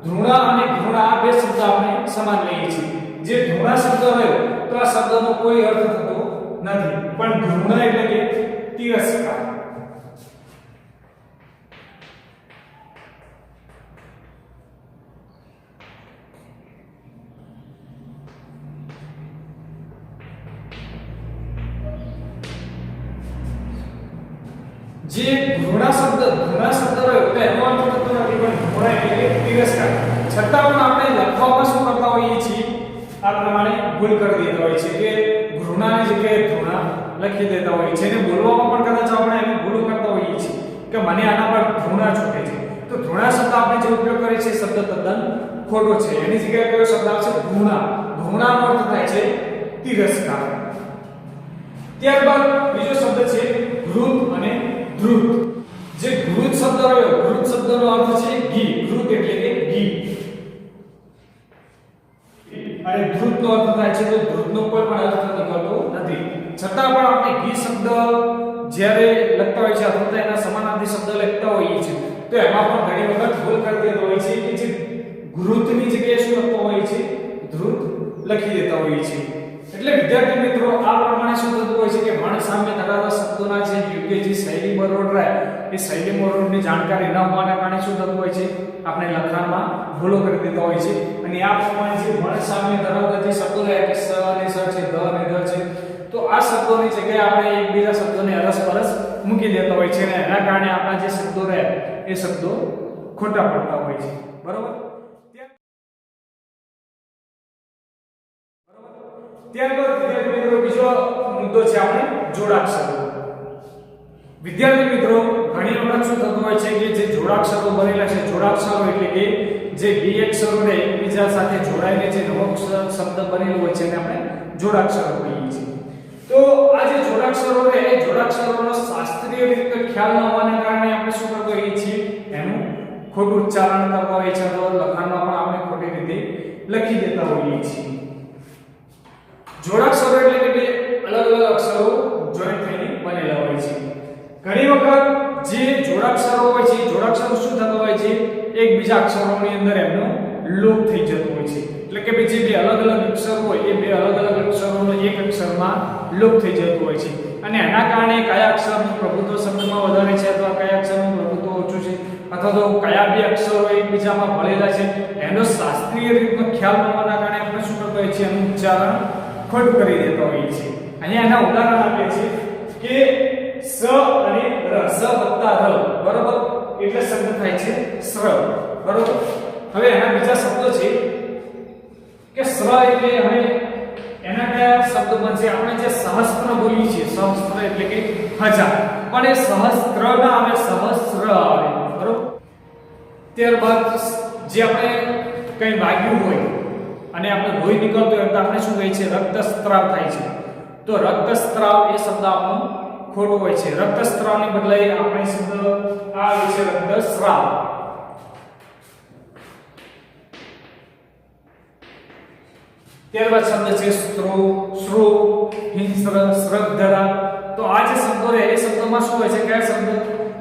ધૃણા અને ઘૃણા આ બે શબ્દ આપણે સમાન લઈએ છીએ. જે ધૃણા શબ્દ રહ્યો તો આ શબ્દનો કોઈ અર્થ થતો નથી, પણ ઘૃણા એટલે કે તિરસ્કાર. જે ઘૃણા શબ્દ રહ્યો તો એનો અર્થ થતો નથી, પણ ઘૃણા એટલે કે તિરસ્કાર. છતાં પણ આપણે લખવામાં શું કરતા હોઈએ છીએ, આ પ્રમાણે ભૂલ કરી દેતા હોઈએ છીએ કે ઘૃણાની જગ્યાએ ધૃણા લખી દેતા હોઈએ છીએ. અને બોલવામાં પણ કદાચ આપણે એની ભૂલ કરતા હોઈએ છીએ કે મને આના પર ધૃણા છૂટે છે. તો ધૃણા શબ્દ આપણે જે ઉપયોગ કરીએ છીએ શબ્દ તદ્દન ખોટો છે. એની જગ્યાએ કયો શબ્દ આવશે, ઘૃણા. ઘૃણાનો અર્થ થાય છે તિરસ્કાર. ત્યારબાદ બીજો શબ્દ છે ઘૃત અને ધ્રુત. જે ઘૃત શબ્દ રહ્યો, ઘૃત શબ્દનો અર્થ છે ઘી. ઘૃત એટલે કે ઘી. અને ધ્રુતનો અર્થ થાય છે તો ધ્રુતનો કોઈ પણ અર્થ નીકળતો નથી. છતાં પણ આપણે ઘી શબ્દ જ્યારે લખતા હોય છે અથવા તો એના સમાનાર્થી શબ્દ લખતા હોઈએ છીએ તો એમાં પણ ઘણી વખત ભૂલ કરી દેતા હોય છે કે જે ઘૃતની જગ્યાએ શું લખતો હોય છે, ધ્રુત લખી દેતા હોઈએ છીએ. એટલે વિદ્યાર્થી મિત્રો આ પ્રમાણે શું થતું હોય છે કે વર્ણ સામે ધરાવતા શબ્દોના જે યોગ્ય જે શૈલી બરોબર રહે એ શૈલી બરોબરની જાણકારી ન હોવાના કારણે શું થતું હોય છે, આપણે લખાણમાં ભૂલો કરી દેતા હોય છે. અને આ પ્રમાણે જે વર્ણ સામે ધરાવતા જે શબ્દો રહે કે સ અને સ છે, ધ અને ધ છે, તો આ શબ્દોની જગ્યાએ આપણે એકબીજા શબ્દોને અરસપરસ મૂકી દેતા હોય છે અને એના કારણે આપણા જે શબ્દો રહે એ શબ્દો ખોટા પડતા હોય છે. બરોબર. ત્યારબાદ વિદ્યાર્થી મિત્રો બીજો મુદ્દો છે આપણે જોડાક્ષરો. વિદ્યાર્થી મિત્રો ઘણી વખત શું થતું હોય છે કે જે જોડાક્ષરો બનેલા છે, જોડાક્ષરો એટલે કે જે બે અક્ષરોને એકબીજા સાથે જોડાઈને જે નવો શબ્દ બનેલો હોય છે એને આપણે જોડાક્ષરો કહીએ છીએ. તો આ જે જોડાક્ષરો છે એ જોડાક્ષરોનો શાસ્ત્રીય રીતે ખ્યાલ ન હોવાને કારણે આપણે શું કરતા હોઈએ છીએ, એનું ખોટું ઉચ્ચારણ કરતા હોઈએ છીએ તો લખાણમાં પણ આપણે ખોટી રીતે લખી દેતા હોઈએ છીએ. જોડાક્ષરો એટલે કે બે અલગ અલગ અક્ષરો જોઈન્ટ થઈને બનેલા હોય છે. ઘણી વખત જે જોડાક્ષરો હોય છે, જોડાક્ષરો શું થતા હોય છે, એકબીજા અક્ષરોની અંદર એમનો લોપ થઈ જતો હોય છે. એટલે કે જે બે અલગ અલગ અક્ષરો હોય એ બે અલગ અલગ અક્ષરોનો એક અક્ષરમાં લોપ થઈ જતો હોય છે. અને એના કારણે કયા અક્ષરનું પ્રભુત્વ શબ્દમાં વધારે છે અથવા કયા અક્ષરનું પ્રભુત્વ ઓછું છે અથવા તો કયા બે અક્ષરો એકબીજામાં ભળેલા છે એનો શાસ્ત્રીય રીતનો ખ્યાલ ન હોવાના કારણે આપણે શું કરતા હોઈએ છીએ, એનું ઉચ્ચારણ ખોટું કરી દેતા હોઈએ છીએ. અહીંયા એના ઉદાહરણ આપે છે કે સ અને ર, સ વત્તા ર, બરોબર, એટલે શબ્દ થાય છે શ્ર. બરોબર. હવે એના બીજા શબ્દો છે કે શ્ર એટલે હવે એના કયા શબ્દ બનશે, આપણે જે સહસ્ત્ર બોલીએ છીએ, સહસ્ત્ર એટલે કે 1000, પણ એ સહસ્ત્ર ના આવે, સહસ્ર આવે. બરોબર. ત્યારબાદ જે આપણે કઈ વાગ્યું હોય અને આપણે લોહી નીકળતું હોય તો આપણે શું કહીએ છીએ, રક્તસ્રાવ થાય છે. તો રક્તસ્રાવ એ શબ્દ આપણો ખોટો હોય છે. રક્તસ્રાવની બદલે આપણે શબ્દ આવે છે રક્તસ્રાવ. ત્યારબાદ શબ્દ છે સ્ત્રો, શ્રુ, હિંસ્ર, શ્રદ્ધરા. તો આ જે શબ્દો રહે એ શબ્દમાં શું હોય છે, કયા શબ્દ,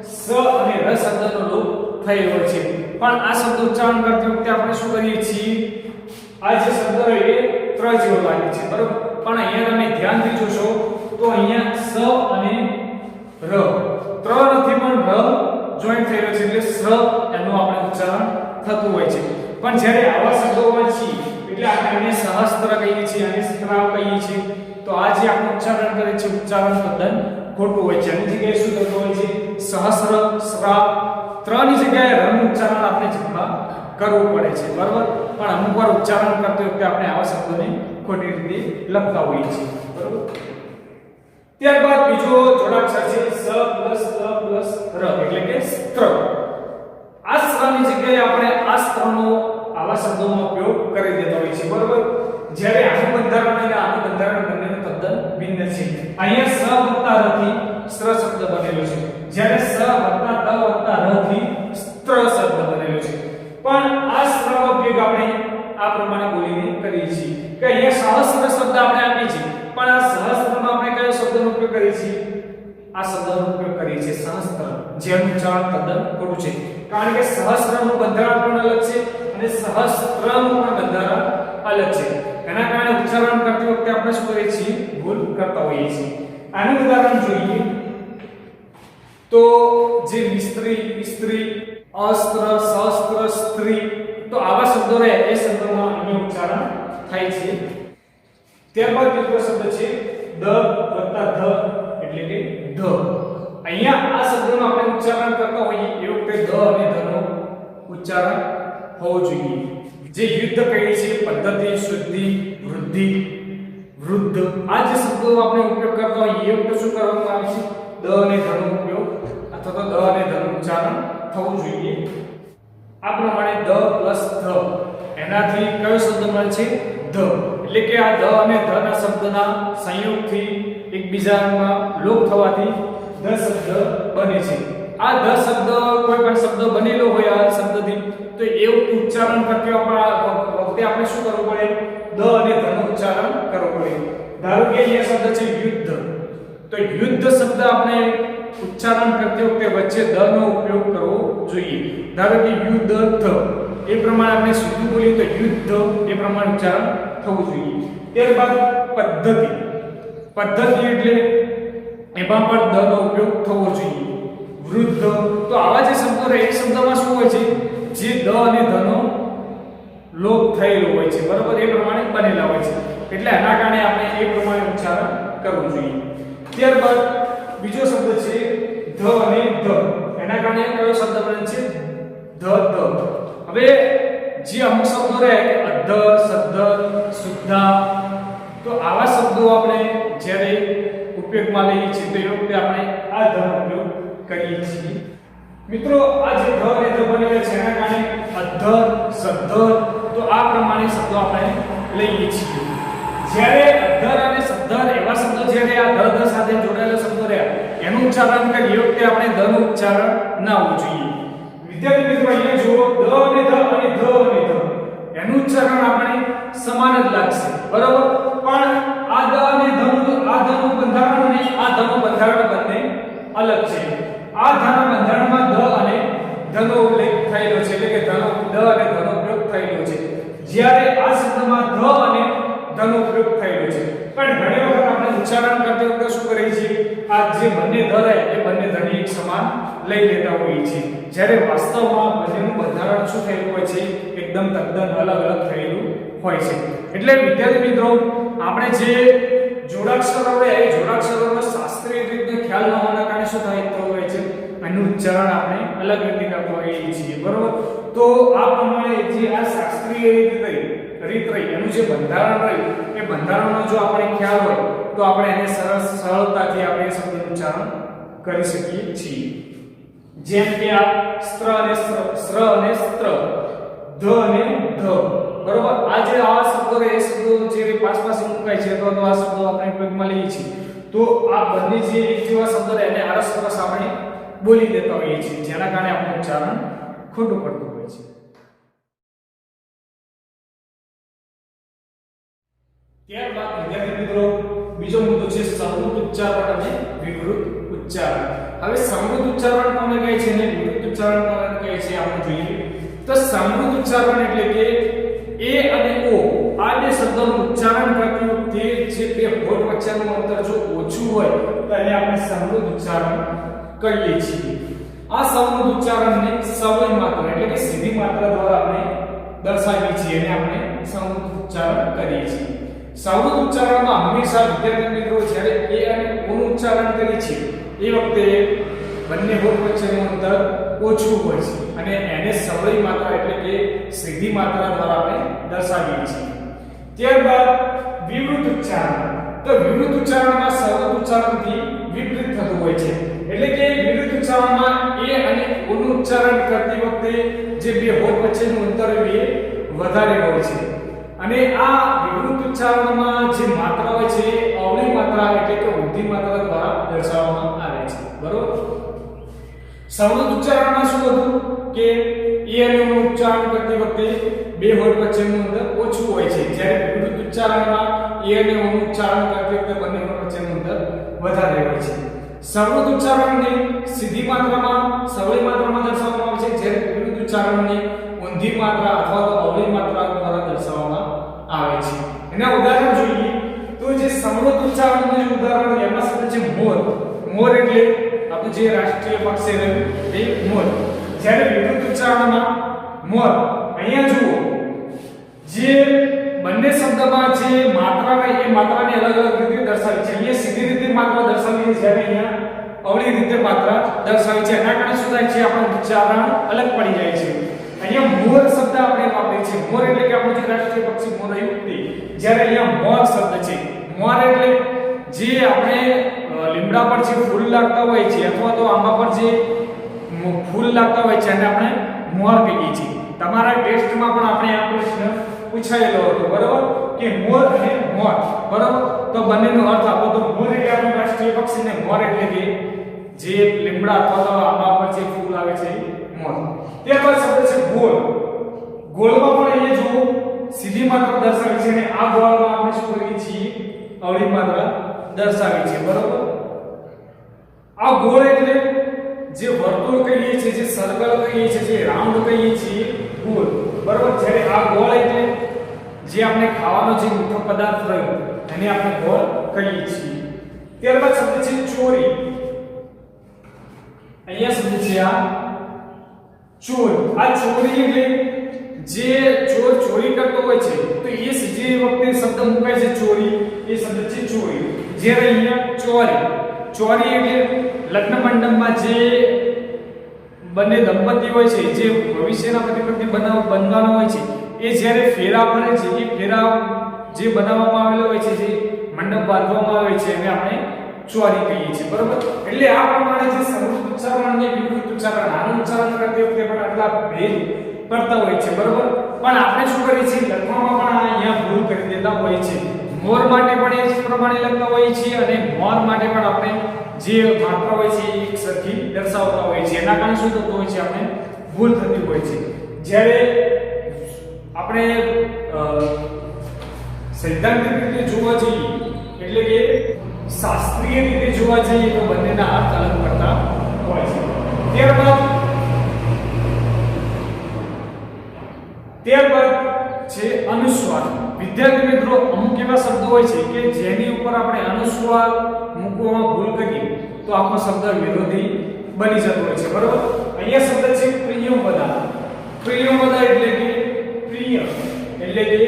સ અને ર શબ્દનો લોપ થયેલો હોય છે. પણ આ શબ્દ ઉચ્ચારણ કરતી વખતે આપણે શું કરીએ છીએ, આ જે શબ્દ રહે એ ત્ર જેવો લાગે છે. બરોબર. પણ અહીંયા તમે ધ્યાનથી જોશો તો અહીંયા સ અને ર, ત્ર નથી પણ ર જોઈન્ટ થયેલો છે એટલે શ્ર એનું આપણે ઉચ્ચારણ થતું હોય છે. પણ જ્યારે આવા શબ્દોમાં છીએ એટલે આપણે એને સહસ્ત્ર કહીએ છીએ અને સ્ત્રાવ કહીએ છીએ તો આ જે આપણે ઉચ્ચારણ કરીએ છીએ ઉચ્ચારણ તદ્દન ખોટું હોય છે. એની જગ્યાએ શું થતું હોય છે, સહસ્ત્ર, શ્રાવ, ત્રની જગ્યાએ રનું ઉચ્ચારણ આપણે જમા કરવું પડે છે. બરોબર. પણ અમુક વાર ઉચ્ચારણ કરતી વખતે આપણે આવા શબ્દોને ખોટી રીતે લખતા હોઈએ છીએ. બરોબર. ત્યારબાદ બીજો જોડાક્ષર છે સ પ્લસ ર એટલે કે સ્ત્ર. આ સ્ત્રની જગ્યાએ આપણે આ સ્ત્રનો આવા શબ્દોમાં ઉપયોગ કરી દેતા હોઈએ છીએ. બરોબર. જ્યારે આનું બંધારણ અને આનું બંધારણ બંનેનું તદ્દન ભિન્ન છે. અહીંયા સ વત્તા ર થી સ્ત્ર શબ્દ બનેલો છે, જ્યારે સ વત્તા ત વત્તા ર થી સ્ત્ર શબ્દ બનેલો છે. પણ આ સ્ત્રનો ઉપયોગ આપણે આ પ્રમાણે બોલીને કરીએ છીએ કે અહીંયા સહસ્ત્ર શબ્દ આપણે આપીએ છીએ પણ આ સહસ્ત્રમાં આપણે કયો શબ્દનો ઉપયોગ કરીએ છીએ, આ શબ્દનો ઉપયોગ કરીએ છીએ સહસ્ત્ર, જેનું ઉચ્ચારણ તદ્દન ખોટું છે. કારણ કે સહસ્ત્રનું બંધારણ પણ અલગ છે અને સહસ્ત્રનું પણ બંધારણ અલગ છે. એના કારણે ઉચ્ચારણ કરતી વખતે આપણે શું કરીએ છીએ, ભૂલ કરતા હોઈએ છીએ. આનું ઉદાહરણ જોઈએ તો જે મિસ્ત્રી, ઇસ્ત્રી, અસ્ત્ર, શસ્ત્ર, સ્ત્રી, તો આવા શબ્દો રહે એ શબ્દોમાં અહીંયા ઉચ્ચારણ થાય છે. ત્યારબાદ બીજો શબ્દ છે દ વત્તા ધ એટલે કે ધ. અહીંયા આ શબ્દોનું આપણે ઉચ્ચારણ કરતા હોઈએ એ વખતે દ અને ધ નું ઉચ્ચારણ હોવું જોઈએ. જે યુદ્ધ કહે છે, પદ્ધતિ, શુદ્ધિ, વૃદ્ધિ, વૃદ્ધ, આ જે શબ્દો આપણે ઉપયોગ કરતા હોઈએ એ વખતે શું કરવામાં આવે છે? દ અને ધ નો ઉપયોગ અથવા તો દ અને ધ નું ઉચ્ચારણ થવું જોઈએ. આ પ્રમાણે દ પ્લસ ધ એનાથી કયો શબ્દ મળે છે? ધ. એટલે કે આ દ અને ધ ના શબ્દના સંયોગથી એકબીજામાં લોપ થવાથી ધ શબ્દ બને છે. આ ધ શબ્દ કોઈ પણ શબ્દ બનેલો હોય આ શબ્દથી તો એવું ઉચ્ચારણ કરતી વખતે આપણે શું કરવું પડે? દ અને ધ નું ઉચ્ચારણ કરવું પડે. ધારો કે અહીંયા શબ્દ છે યુદ્ધ, તો યુદ્ધ શબ્દ આપણે ઉચ્ચારણ કરતી વખતે વચ્ચે દ નો ઉપયોગ કરવો જોઈએ. ધારો કે યુદ્ધ, એ પ્રમાણે આપણે સીધું બોલીએ તો યુદ્ધ, એ પ્રમાણે ઉચ્ચારણ થવું જોઈએ. ત્યારબાદ પદ્ધતિ. પદ્ધતિ એટલે એમાં પણ દ નો ઉપયોગ થવો જોઈએ. વૃદ્ધ, તો આવા જે શબ્દો એક શબ્દમાં શું હોય છે? જે દ અને ધ નો લોપ થયેલો હોય છે, બરાબર, એ પ્રમાણે બનેલા હોય છે. એટલે આના કારણે આપણે એ પ્રમાણે ઉચ્ચારણ કરવું જોઈએ. ત્યારબાદ બીજો શબ્દ છે ધ અને ધ. એના કારણે કયો શબ્દ બને છે? The the. હવે જે અમુક શબ્દો રહે કે અધ્ધ, સદ્ધ, શુદ્ધા, તો આવા શબ્દો આપણે જ્યારે ઉપયોગમાં લઈએ છીએ તો એ વખતે આપણે આ ધ નો ઉપયોગ કરીએ છીએ. મિત્રો આ જે ધ અને ધ બનેલા છે એના કારણે અધ્ધ, સદ્ધ, તો આ પ્રમાણે શબ્દો આપણે લઈએ છીએ. જ્યારે અધ્ધર અને સદ્ધર એવા શબ્દો જ્યારે આ ધ ધ સાથે જોડાયેલા શબ્દો રહ્યા એનું ઉચ્ચારણ કરીએ વખતે આપણે ધ નું ઉચ્ચારણ ના હોવું જોઈએ. વિદ્યાર્થી મિત્રો અહીંયા જુઓ, દ અને ધ અને ધ અને ધ એનું ઉચ્ચારણ આપણે સમાન જ લાગશે, બરાબર, પણ આ દ અને ધ નું બંધારણ અને આ ધ નું બંધારણ બંને અલગ છે. આ ધ ના બંધારણમાં દ અને ધ નો ઉલ્લેખ થયેલો છે, એટલે કે દ અને ધ નો ઉપયોગ થયેલો છે. જ્યારે આ શબ્દમાં ધ અને ધ નો ઉપયોગ થયેલો છે. પણ ઘણી વખત આપણે ઉચ્ચારણ કરતી વખતે શું કરીએ છીએ? આ જે બંને ધ રહે એ બંને ધ ની એક સમાન લઈ લેતા હોઈએ છીએ. જ્યારે વાસ્તવમાં બંનેનું બંધારણ શું થયેલું હોય છે? એકદમ તદ્દન અલગ અલગ થયેલું હોય છે. એટલે વિદ્યાર્થી મિત્રો આપણે જે જોડાક્ષરો રહે એ જોડાક્ષરોનો શાસ્ત્રીય રીતે ખ્યાલ ન હોવાના કારણે શું થતું હોય છે? એનું ઉચ્ચારણ આપણે અલગ રીતે કરતા હોઈએ છીએ, બરોબર. તો આ પ્રમાણે જે આ શાસ્ત્રીય રીત રહી એનું જે બંધારણ રહ્યું એ બંધારણનો જો આપણે ખ્યાલ હોય તો આપણે એને સરળતાથી આપણે શબ્દનું ઉચ્ચારણ કરી શકીએ છીએ. જેમ કે આ સ્ત્ર અને સ્ર અને સ્ત્ર, ધ અને ધ, બરોબર. આ જે આ શબ્દો રહે એ શબ્દો જે પાસ મુકાય છે તો આ શબ્દો આપણે ઉપયોગમાં લઈએ છીએ. તો આ બંને જે એક જેવા શબ્દો રહે એને અરસ આપણે બોલી દેતા હોઈએ છીએ, જેના કારણે આપણું ઉચ્ચારણ ખોટું પડતું હોય છે. ત્યારબાદ વિદ્યાર્થી મિત્રો બીજો મુદ્દો છે સમૃદ્ધ ઉચ્ચારણ અને વિવૃત ઉચ્ચારણ. હવે સમૃદ્ધ ઉચ્ચારણ કોને કહે છે અને વિવૃત ઉચ્ચારણ કોને કહે છે આપણે જોઈએ. તો સમૃદ્ધ ઉચ્ચારણ એટલે કે એ અને ઓ આ બે શબ્દોનું ઉચ્ચારણ કરતી વખતે જે બે હોઠ વચ્ચેનું અંતર જો ઓછું હોય તો એને આપણે સમૃદ્ધ ઉચ્ચારણ કહીએ છીએ. આ સમૃદ્ધ ઉચ્ચારણને સવય માત્રા એટલે કે સીધી માત્રા દ્વારા આપણે દર્શાવીએ છીએ અને આપણે સમૃદ્ધ ઉચ્ચારણ કરીએ છીએ. સમૃદ્ધ ઉચ્ચારણમાં હંમેશા વિદ્યાર્થી મિત્રો જ્યારે એ અને ઓ નું ઉચ્ચારણ કરીએ છીએ એ વખતે બંને હોઠ વચ્ચેનું અંતર ઓછું હોય છે અને એને સવય માત્રા એટલે કે સીધી માત્રા દ્વારા આપણે દર્શાવીએ છીએ. ત્યારબાદ વિવૃત ઉચ્ચારણ. તો વિવૃત ઉચ્ચારણમાં સવૃત ઉચ્ચારણથી વિપરીત થતું હોય છે. એટલે કે વિવૃત ઉચ્ચારણમાં એ અને ઓ નું ઉચ્ચારણ કરતી વખતે જે બે હોઠ વચ્ચેનું અંતર એ વધારે હોય છે અને આ વિવૃત ઉચ્ચારણમાં જે માત્રા હોય છે એ અવળી માત્રા એટલે કે ઊંધી માત્રા દ્વારા દર્શાવવામાં આવે છે, બરોબર. સવૃત ઉચ્ચારણમાં શું હતું કે એ અને ઓ નું ઉચ્ચારણ કરતી વખતે બે હોઠ વચ્ચેનું અંતર ઓછું હોય છે, જ્યારે વિવૃત ઉચ્ચારણમાં એ અને ઓ નું ઉચ્ચારણ કરતી વખતે બંને હોઠ વચ્ચેનું અંતર વધારે હોય છે. સવૃત ઉચ્ચારણને સીધી માત્રામાં સવળી માત્રામાં દર્શાવવામાં આવે છે, જ્યારે વિવૃત ઉચ્ચારણને ઊંધી માત્રા અથવા તો અવળી માત્રા દ્વારા દર્શાવવામાં આવે છે. એના ઉદાહરણ જોઈએ તો જે સવૃત ઉચ્ચારણનું જે ઉદાહરણ એમાં શબ્દ છે મોર. મોર એટલે આપણું જે રાષ્ટ્રીય પક્ષી છે એ મોર. જ્યારે વિવૃત ઉચ્ચારણમાં મોર, અહીંયા જુઓ જે બંને શબ્દમાં જે માત્રા હોય એ માત્રાને અલગ અલગ રીતે દર્શાવી છે. અહીંયા સીધી રીતે માત્રા દર્શાવી છે, જ્યારે અહીંયા અવળી રીતે માત્રા દર્શાવે છે. એના કારણે શું થાય છે, આપણું ઉચ્ચારણ અલગ પડી જાય છે. અહીંયા મોર શબ્દ આપણે વાપરીએ છીએ. મોર એટલે કે આપણું જે રાષ્ટ્રીય પક્ષી મોર આવ્યું તે. જ્યારે અહીંયા મોર શબ્દ છે, મોર એટલે જે આપણે લીમડા પર જે ફૂલ લાગતા હોય છે અથવા તો આંબા પર જે ફૂલ લાગતા હોય છે એને આપણે મોર કહીએ છીએ. તમારા ટેસ્ટમાં પણ આપણે આ પ્રશ્ન પૂછાયેલો હતો, બરાબર, કે મોર અને મોર, બરાબર. તો બંનેનો અર્થ આપો. તો મોર એટલે આપણું રાષ્ટ્રીય પક્ષી ને મોર એટલે કે જે લીમડા અથવા તો આંબા પર જે ફૂલ આવે છે મોર. ત્યારબાદ શબ્દ છે ગોળ. ગોળમાં પણ અહીંયા જો સીધી માત્રા દર્શાવી છે અને આ ગોળમાં આપણે શું કરીએ છીએ, અવળી માત્રા દર્શાવી છે, બરાબર. આ ગોળ એટલે જે વર્તુળ કહીએ છીએ, જે સર્કલ કહીએ છીએ, જે રાઉન્ડ કહીએ છીએ, ગોળ, બરાબર. જ્યારે આ ગોળ એટલે જે આપણે ખાવાનો જે મીઠો પદાર્થ રહ્યો એને આપણે ગોળ કહીએ છીએ. ત્યારબાદ શબ્દ છે ચોરી. અહીંયા શબ્દ છે આ ચોર. આ ચોરી એટલે જે ચોર ચોરી કરતો હોય છે તો એ જે વખતે શબ્દ મુકાય છે ચોરી, એ શબ્દ છે ચોરી. જ્યારે અહીંયા ચોરી, ચોરી એટલે લગ્ન મંડપમાં જે બંને દંપતી હોય છે, જે ભવિષ્યના પતિ પત્ની બનવાનો હોય છે, એ જ્યારે ફેરા ફરે છે, એ ફેરા જે બનાવવામાં આવેલો હોય છે, જે મંડપ બાંધવામાં આવે છે, એને આપણે ચોરી કહીએ છીએ, બરાબર. એટલે આ પ્રમાણે જે સમૃદ્ધ ઉચ્ચારણ અને વિકૃત ઉચ્ચારણ, આનું ઉચ્ચારણ કરતી વખતે પણ આટલા ભેદ પડતા હોય છે, બરાબર. પણ આપણે શું કરીએ છીએ, લખવામાં પણ અહીંયા ભૂલ કરી દેતા હોય છે. મોર માટે પણ એ જ પ્રમાણે લખતા હોય છે અને મોર માટે પણ આપણે જે માત્રા હોય છે એ એક સરખી દર્શાવતા હોય છે. એના કારણે શું થતું હોય છે, આપણે ભૂલ થતી હોય છે. જ્યારે આપણે સૈદ્ધાંતિક રીતે જોવા જઈએ, એટલે કે શાસ્ત્રીય રીતે જોવા જઈએ, તો બંનેના અર્થ અલગ પડતા હોય છે. ત્યારબાદ છે અનુસ્વાર. વિદ્યાર્થી મિત્રો, અમુક એવા શબ્દો હોય છે કે જેની ઉપર આપણે અનુસ્વાર મૂકવામાં ભૂલ કરીએ તો આખો શબ્દ વિરોધી બની જતો હોય છે, બરાબર. અહીંયા શબ્દ છે પ્રિયંવદા. પ્રિયંવદા એટલે કે પ્રિય એટલે કે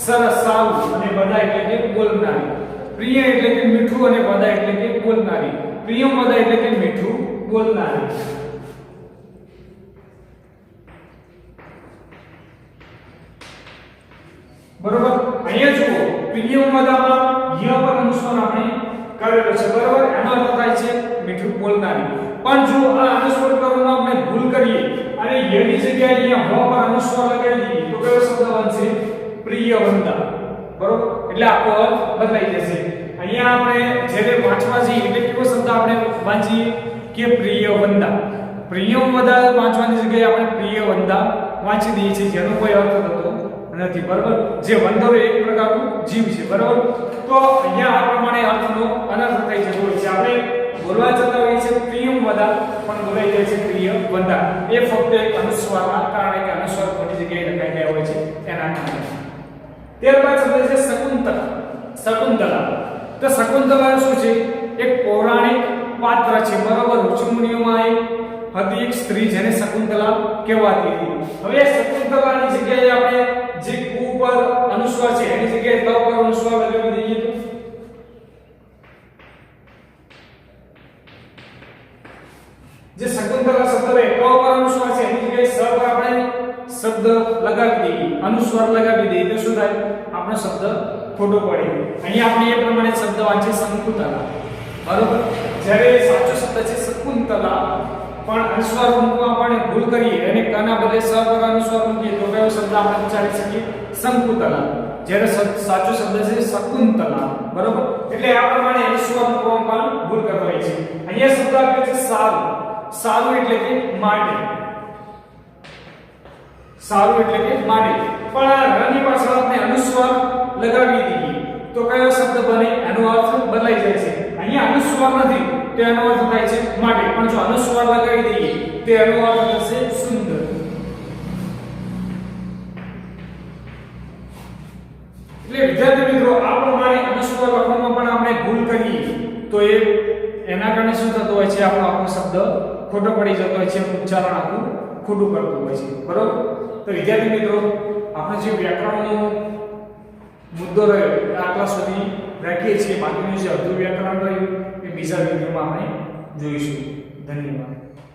સરસ, સારું, અને વદા એટલે કે બોલનારી. પ્રિય એટલે કે મીઠું અને વદા એટલે કે બોલનારી. પ્રિયંવદા એટલે કે મીઠું બોલનારી. બરોબર. અહીંયા જુઓ, પ્રિયંવદામાં ય પર અનુસ્વાર આપણે કરેલો છે, બરોબર. એનો અર્થ થાય છે મીઠું બોલનારી. પણ જો આ અનુસ્વાર કરવામાં આપણે ભૂલ કરીએ અને યની જગ્યાએ અહીંયા હ પર અનુસ્વાર લગાવી દઈએ તો કયો શબ્દ બનશે, પ્રિયવંદા, બરોબર. એટલે આખો અર્થ બદલાઈ જશે. અહીંયા આપણે જ્યારે વાંચવા જઈએ એટલે કેવો શબ્દ આપણે વાંચીએ કે પ્રિયવંદા. પ્રિયંવદા વાંચવાની જગ્યાએ આપણે પ્રિયવંદા વાંચી દઈએ છીએ, જેનો કોઈ અર્થ થતો નથી, બરાબર. જે વંદરો એક પ્રકારનું જીવ છે, બરાબર. તો અહીંયા આ પ્રમાણે અર્થનો અનર્થ થઈ જતો હોય છે. આપણે બોલવા જતા હોઈએ છીએ પ્રિયંવદા, પણ બોલાઈ જાય છે પ્રિયવંદા. એ ફક્ત એક અનુસ્વારના કારણે, કે અનુસ્વાર ખોટી જગ્યાએ લખાઈ ગયા હોય છે એના કારણે. ત્યારબાદ શબ્દ છે શકુંતલા. શકુંતલા. તો શકુંતલા શું છે, એક પૌરાણિક પાત્ર છે, બરાબર. ઋષિમુનિઓમાં એક હતી એક સ્ત્રી જેને શકુંતલા કહેવાતી હતી. હવે શકુંતલાની જગ્યાએ આપણે જે કુ પર અનુસ્વાર છે એની જગ્યાએ ત પર અનુસ્વાર લગાવી દઈએ તો જે શકુંતલા શબ્દ છે ક પર અનુસ્વાર છે એની જગ્યાએ સ પર આપણે શબ્દ લગાવી દઈએ, અનુસ્વાર લગાવી દઈએ તો શું થાય, આપણો શબ્દ ખોટો પડે. અહીંયા આપણે એ પ્રમાણે શબ્દ વાંચીએ શકુંતલા, બરોબર. જ્યારે સાચો શબ્દ છે શકુંતલા, પણ અનુસ્વાર મૂકવા આપણે ભૂલ કરીએ અને કના બદલે સ પર અનુસ્વાર મૂકીએ તો કયો શબ્દ આપણે ઉચ્ચારી શકીએ, શકુંતલા. જ્યારે સાચો શબ્દ છે શકુંતલા, બરોબર. એટલે આ પ્રમાણે અનુસ્વાર મૂકવામાં પણ ભૂલ કરતા હોય છે. અહીંયા શબ્દ આપ્યો છે સારું. સારું એટલે કે માટે. સારું એટલે કે માટે. પણ આ રની પાછળ આપણે અનુસ્વાર લગાવી દઈએ તો કયો શબ્દ બને, એનો અર્થ બદલાઈ જાય છે. અહીંયા અનુસ્વાર નથી તો એનો અર્થ થાય છે માટે, પણ જો અનુસ્વાર લગાવી દઈએ તો એનો અર્થ થશે સુંદર. એટલે વિદ્યાર્થી મિત્રો, આ પ્રમાણે અનુસ્વાર લખવામાં પણ આપણે ભૂલ કરીએ તો એના કારણે શું થતું હોય છે, આપણો આખો શબ્દ ખોટો પડી જતો હોય છે, ઉચ્ચારણ આખું ખોટું કરતું હોય છે, બરોબર. તો વિદ્યાર્થી મિત્રો, આપણે જે વ્યાકરણનો મુદ્દો રહ્યો આ ક્લાસ સુધી રાખીએ છીએ. બાકીનું જે અડધું વ્યાકરણ રહ્યું એ બીજા વિડીયોમાં વિડીયોમાં આપણે જોઈશું. ધન્યવાદ.